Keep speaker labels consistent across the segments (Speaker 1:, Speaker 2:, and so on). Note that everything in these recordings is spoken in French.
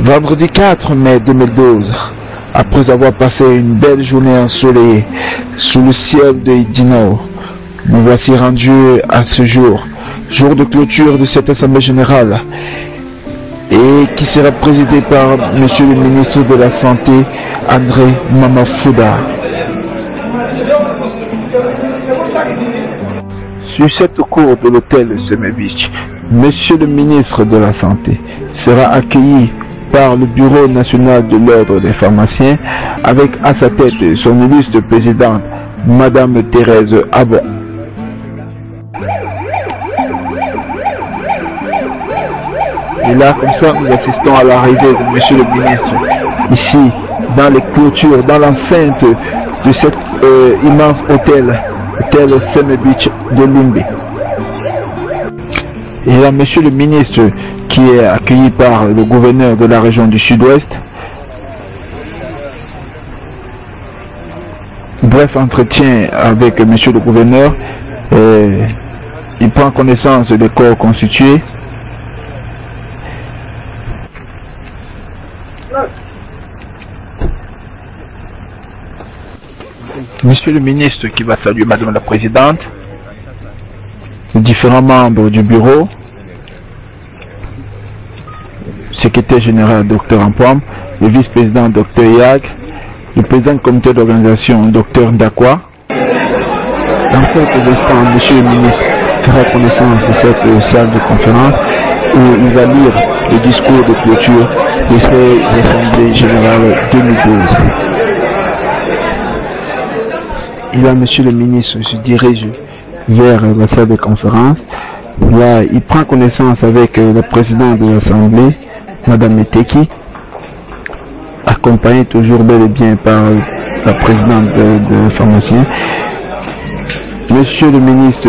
Speaker 1: Vendredi 4 mai 2012, après avoir passé une belle journée ensoleillée sous le ciel de Dinao, nous voici rendus à ce jour de clôture de cette Assemblée Générale, et qui sera présidée par Monsieur le ministre de la Santé, André Mamafouda. Sur cette cour de l'hôtel Seme Beach, Monsieur le ministre de la Santé sera accueilli par le Bureau national de l'Ordre des pharmaciens, avec à sa tête son illustre présidente, Madame Thérèse Abon. Et là, comme ça, nous assistons à l'arrivée de Monsieur le ministre, ici, dans les clôtures, dans l'enceinte de cet immense hôtel Seme Beach de Limbe. Et là, Monsieur le ministre, qui est accueilli par le gouverneur de la région du Sud-Ouest. Bref, entretien avec Monsieur le gouverneur. Il prend connaissance des corps constitués. Monsieur le ministre qui va saluer Madame la Présidente, les différents membres du bureau, secrétaire général Dr Ampom, le vice-président Dr Yag, le président du comité d'organisation Dr Ndakwa. En quelques instants, Monsieur le ministre fera connaissance de cette salle de conférence où il va lire le discours de clôture de cette Assemblée générale 2012. Et là, Monsieur le ministre se dirige vers la salle de conférence. Là, il prend connaissance avec le président de l'Assemblée, Madame Meteki, accompagnée toujours bel et bien par la présidente de pharmacien. Monsieur le ministre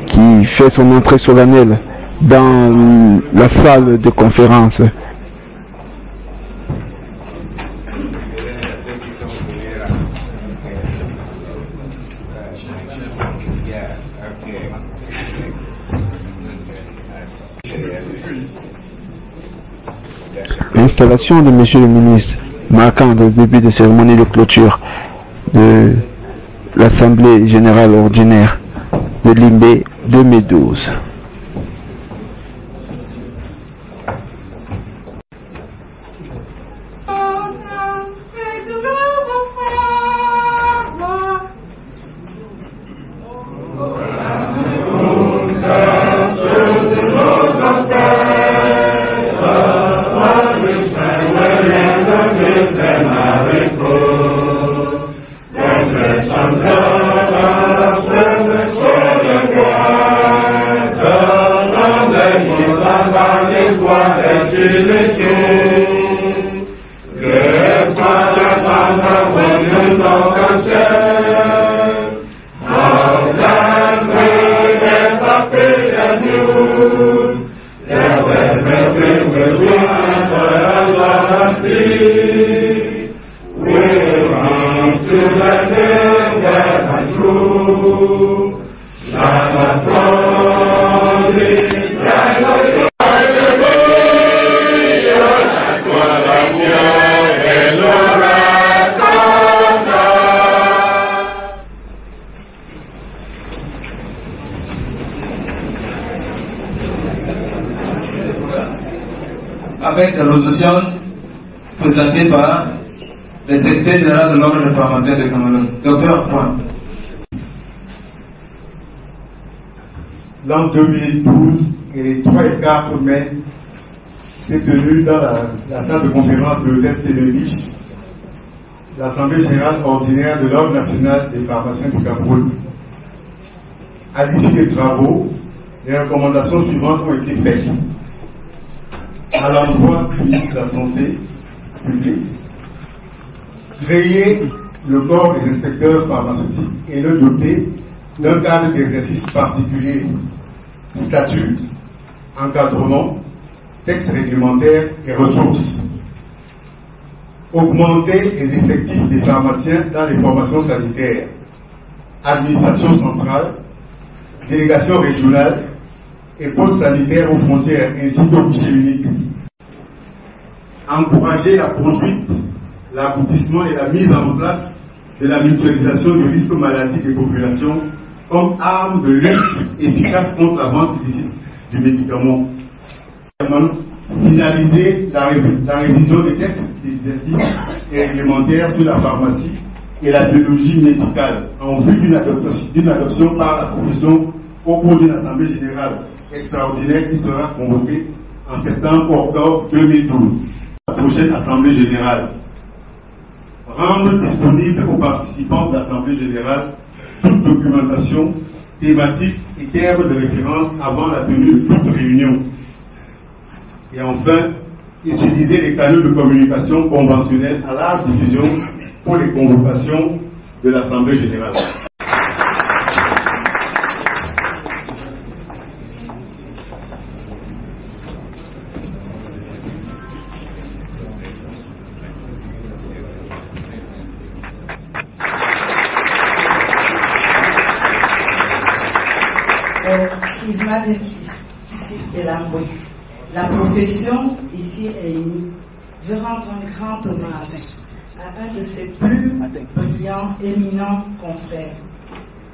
Speaker 1: qui fait son entrée solennelle dans la salle de conférence. L'installation de Monsieur le ministre, marquant le début de cérémonie de clôture de l'Assemblée générale ordinaire de Limbe 2012.
Speaker 2: Avec la résolution présentée par le secrétaire général de l'Ordre des pharmaciens de Cameroun, Dr Point.
Speaker 3: L'an 2012 et les 3 et 4 mai s'est tenu dans la salle de conférence de l'hôtel Seme Beach l'Assemblée générale ordinaire de l'Ordre national des pharmaciens du Cameroun. À l'issue des travaux, les recommandations suivantes ont été faites à l'endroit du ministre de la Santé publique: créer le corps des inspecteurs pharmaceutiques et le doter d'un cadre d'exercice particulier, statut, encadrement, textes réglementaires et ressources. Augmenter les effectifs des pharmaciens dans les formations sanitaires, administration centrale, délégation régionale et postes sanitaires aux frontières ainsi qu'au guichet unique. encourager la poursuite, l'aboutissement et la mise en place de la mutualisation du risque maladie des populations comme arme de lutte efficace contre la vente illicite du médicament. Finaliser la révision des textes législatifs et réglementaires sur la pharmacie et la biologie médicale en vue d'une adoption par la profession au cours d'une assemblée générale extraordinaire qui sera convoquée en septembre-octobre 2012. La prochaine assemblée générale. Rendre disponible aux participants de l'assemblée générale toute documentation, thématique et termes de référence avant la tenue de toute réunion. Et enfin, utiliser les canaux de communication conventionnels à large diffusion pour les convocations de l'Assemblée générale.
Speaker 4: His Majesty Elambwe, la profession ici réunie veut rendre un grand hommage à un de ses plus brillants, éminents confrères.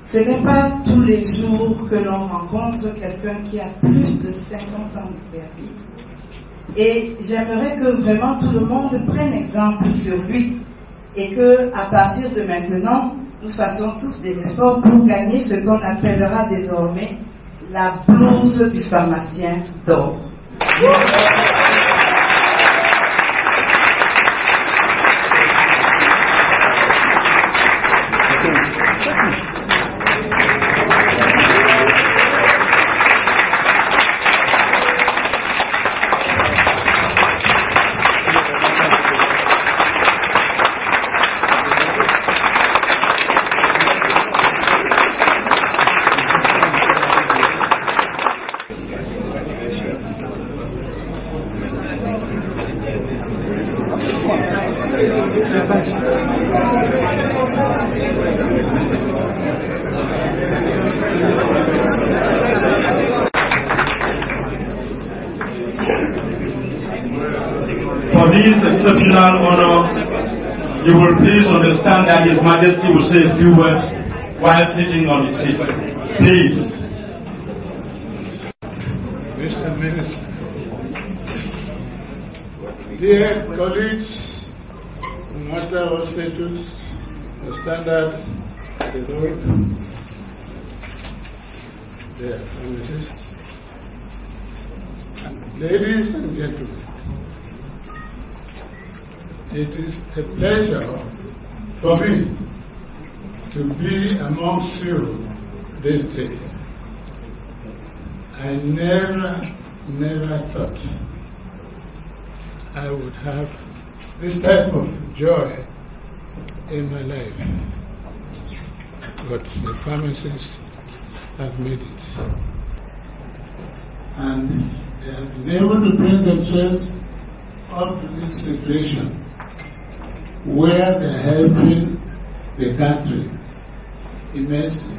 Speaker 4: Ce n'est pas tous les jours que l'on rencontre quelqu'un qui a plus de 50 ans de service. Et j'aimerais que vraiment tout le monde prenne exemple sur lui et que, à partir de maintenant, nous fassions tous des efforts pour gagner ce qu'on appellera désormais la blouse du pharmacien d'or.
Speaker 5: For this exceptional honor, you will please understand that His Majesty will say a few words while sitting on his seat. Please.
Speaker 6: Mr. Minister, dear colleagues, no matter what status or standard they hold, dear pharmacists, and ladies and gentlemen, it is a pleasure for me to be amongst you this day. I never thought I would have this type of joy in my life, but the pharmacists have made it. And they have been able to bring themselves up to this situation where they're helping the country immensely.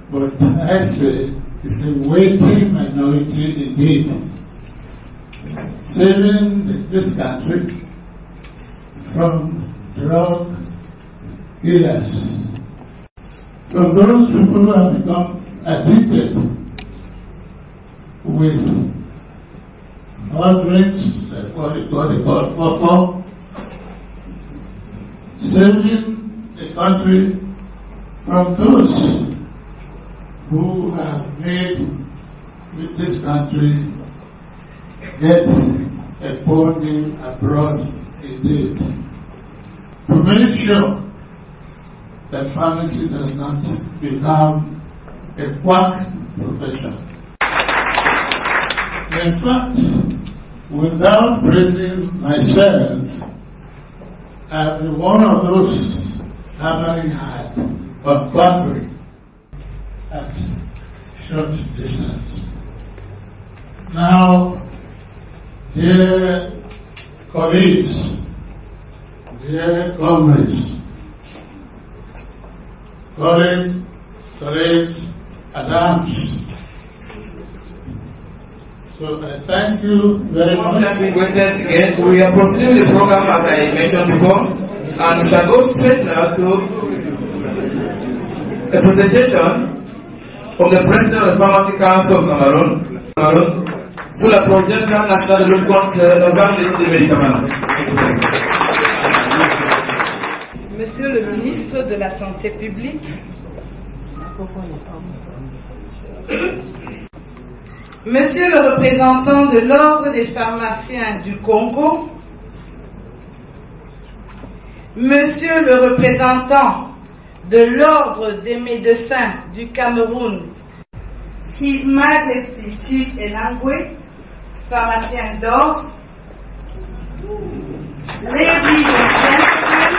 Speaker 6: But I say it's a weighty minority indeed, saving this country from drug killers, from those people who have become addicted with hot drinks, that's what they call fofo, saving the country from those who have made with this country get a poor name abroad indeed. To make sure that pharmacy does not become a quack profession. In fact, without praising myself, as one of those hammering hard on quackery at short distance. Now, dear colleagues, dear comrades, colleagues, Adams, So thank you very much.
Speaker 2: Again, we are proceeding with the program as I mentioned before, and we shall go straight now to a presentation from the President of the Pharmacy Council of Cameroon sur la projet plan national de lutte contre l'organisme des médicaments.
Speaker 4: Monsieur le ministre de la Santé publique, Monsieur le représentant de l'Ordre des pharmaciens du Congo, Monsieur le représentant de l'Ordre des médecins du Cameroun, His Majesty Chief Elangwe, pharmacien d'ordre, Ladies and gentlemen,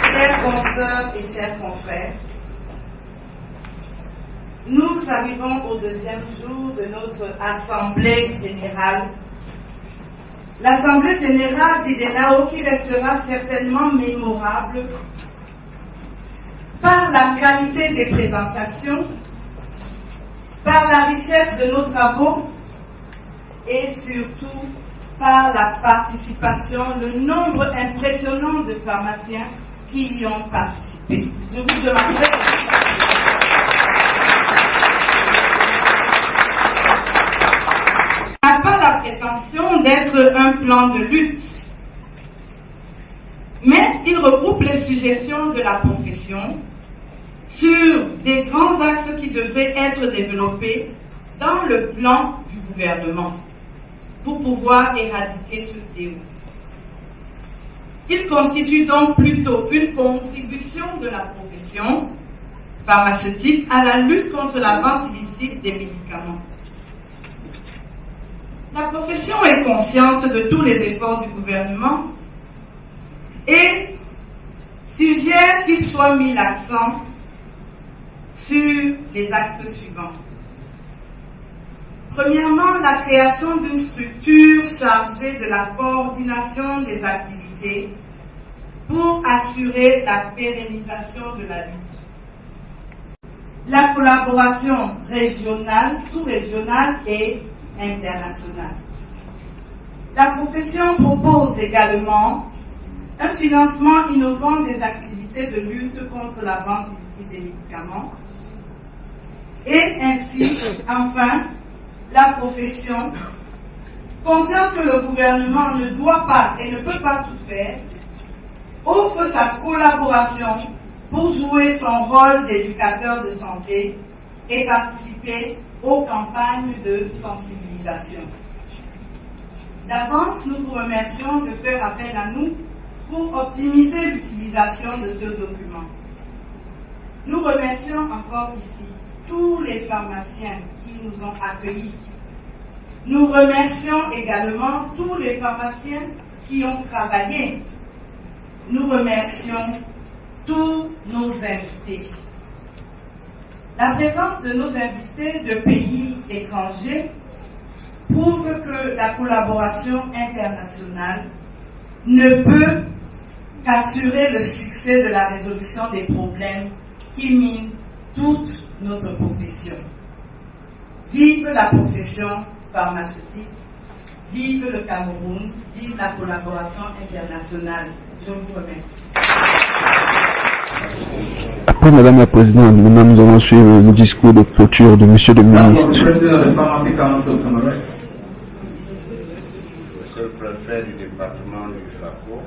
Speaker 4: chers consoeurs et chers confrères, nous arrivons au deuxième jour de notre Assemblée générale. L'Assemblée générale d'Idenao qui restera certainement mémorable par la qualité des présentations, par la richesse de nos travaux et surtout par la participation, le nombre impressionnant de pharmaciens qui y ont participé. Je vous demanderai n'a pas la prétention d'être un plan de lutte, mais il regroupe les suggestions de la profession sur des grands axes qui devaient être développés dans le plan du gouvernement pour pouvoir éradiquer ce fléau. Il constitue donc plutôt une contribution de la profession pharmaceutique à la lutte contre la vente illicite des médicaments. La profession est consciente de tous les efforts du gouvernement et suggère qu'il soit mis l'accent sur les axes suivants. Premièrement, la création d'une structure chargée de la coordination des activités pour assurer la pérennisation de la lutte. La collaboration régionale, sous-régionale et internationale. La profession propose également un financement innovant des activités de lutte contre la vente illicite des médicaments et ainsi, enfin, la profession, consciente que le gouvernement ne doit pas et ne peut pas tout faire, offre sa collaboration pour jouer son rôle d'éducateur de santé et participer aux campagnes de sensibilisation. D'avance, nous vous remercions de faire appel à nous pour optimiser l'utilisation de ce document. Nous remercions encore ici tous les pharmaciens qui nous ont accueillis. Nous remercions également tous les pharmaciens qui ont travaillé. Nous remercions tous nos invités. La présence de nos invités de pays étrangers prouve que la collaboration internationale ne peut qu'assurer le succès de la résolution des problèmes qui minent toute notre profession. Vive la profession pharmaceutique, vive le Cameroun, vive la collaboration internationale. Je vous remercie.
Speaker 1: Après, Madame la Présidente, maintenant nous allons suivre le discours de clôture de Monsieur le Ministre.
Speaker 7: Monsieur le préfet du département du FACO,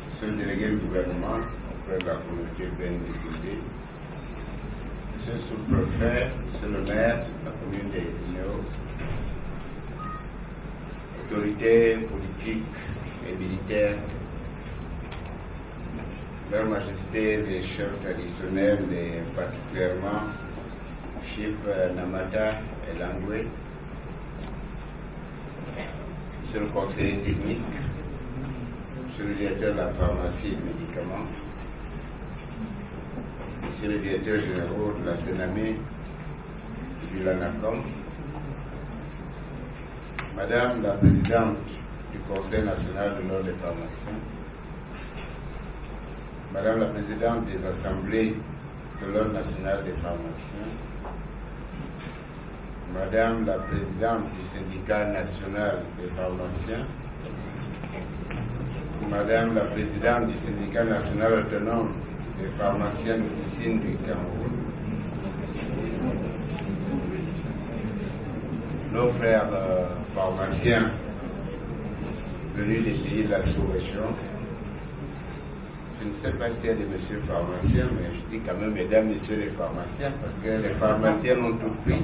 Speaker 7: Monsieur le délégué du gouvernement auprès de la communauté BNDPD, Monsieur le sous-préfet, Monsieur le maire de la commune des Guinéos, autorités politiques et militaires, Leur Majesté, les chefs traditionnels et particulièrement Chief Namata et Langwe, Monsieur le conseiller technique, Monsieur le directeur de la pharmacie et des médicaments, Monsieur le directeur général de la Sénamé et du LANACOM, Madame la présidente du Conseil national de l'ordre des pharmaciens, Madame la présidente des assemblées de l'ordre national des pharmaciens, Madame la Présidente du Syndicat national des pharmaciens, Madame la Présidente du Syndicat national autonome des pharmaciens d'officine du Cameroun, nos frères pharmaciens venus des pays de la sous-région. Je ne sais pas s'il y a des messieurs pharmaciens, mais je dis quand même mesdames, messieurs les pharmaciens, parce que les pharmaciens ont tout pris.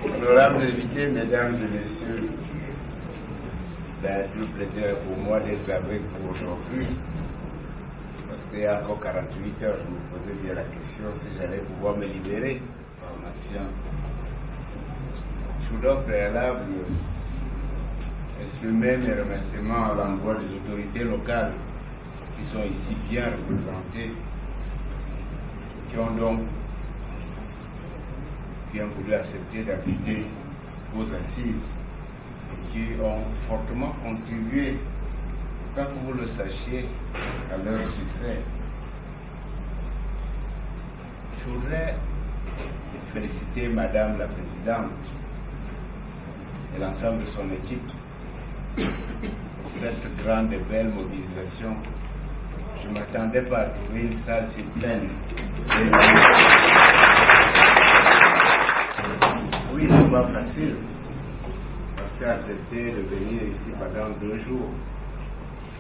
Speaker 7: Honorables invités, mesdames et messieurs, c'est tout plaisir pour moi d'être avec vous aujourd'hui. Parce qu'il y a encore 48 heures, je me posais bien la question si j'allais pouvoir me libérer, pharmacien. Je voudrais au préalable exprimer mes remerciements à l'endroit des autorités locales qui sont ici bien représentées, qui ont donc voulu accepter d'habiter vos assises et qui ont fortement contribué, sans que vous le sachiez, à leur succès. Je voudrais féliciter Madame la Présidente et l'ensemble de son équipe pour cette grande et belle mobilisation. Je ne m'attendais pas à trouver une salle si pleine. Oui, c'est pas facile, parce qu'accepter de venir ici pendant 2 jours,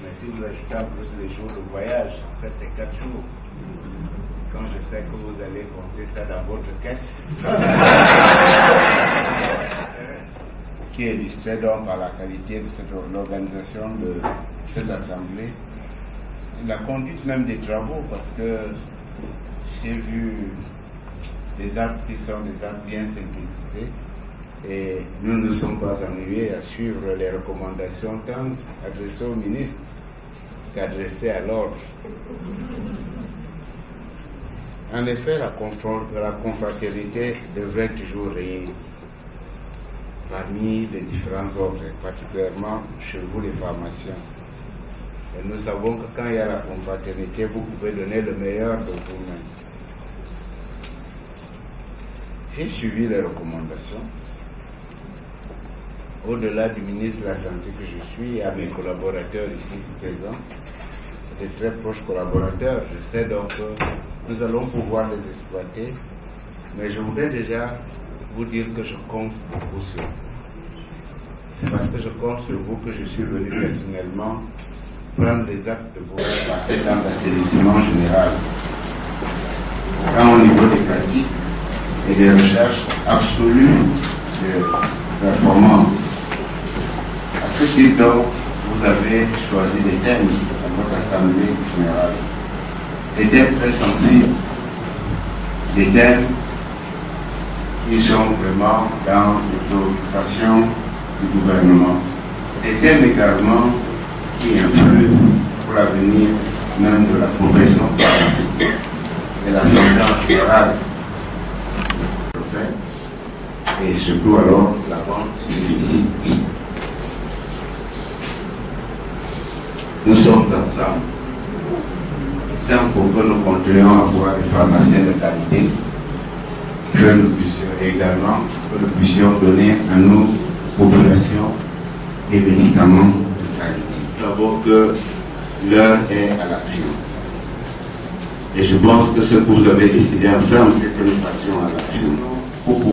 Speaker 7: mais si vous ajoutez en plus les jours de voyage, en fait c'est 4 jours. Quand je sais que vous allez compter ça dans votre caisse, qui est illustrée donc par la qualité de l'organisation de cette assemblée, et la conduite même des travaux, parce que j'ai vu des actes qui sont des actes bien synthétisés et nous ne sommes pas ennuyés à suivre les recommandations tant adressées au ministre qu'adressées à l'ordre. En effet, la confraternité devrait toujours régner parmi les différents ordres, particulièrement chez vous les pharmaciens. Et nous savons que quand il y a la confraternité, vous pouvez donner le meilleur de vous-même. J'ai suivi les recommandations. Au-delà du ministre de la Santé que je suis et à mes collaborateurs ici présents, des très proches collaborateurs, je sais donc que nous allons pouvoir les exploiter, mais je voudrais déjà vous dire que je compte beaucoup sur vous. C'est parce que je compte sur vous que je suis venu personnellement prendre les actes de vos passer dans l'assainissement général. Tant au niveau des pratiques et des recherches absolues de performance. À ce titre, donc, vous avez choisi des thèmes dans votre assemblée générale. Des thèmes très sensibles, des thèmes qui sont vraiment dans les préoccupations du gouvernement. Des thèmes également qui influent pour l'avenir même de la profession pharmaceutique et la santé en général. Et surtout alors la vente illicite. Nous sommes ensemble, tant pour que nous continuions à avoir des pharmaciens de qualité, que nous puissions également donner à nos populations des médicaments de qualité. Nous savons que l'heure est à l'action. Et je pense que ce que vous avez décidé ensemble, c'est que nous passions à l'action.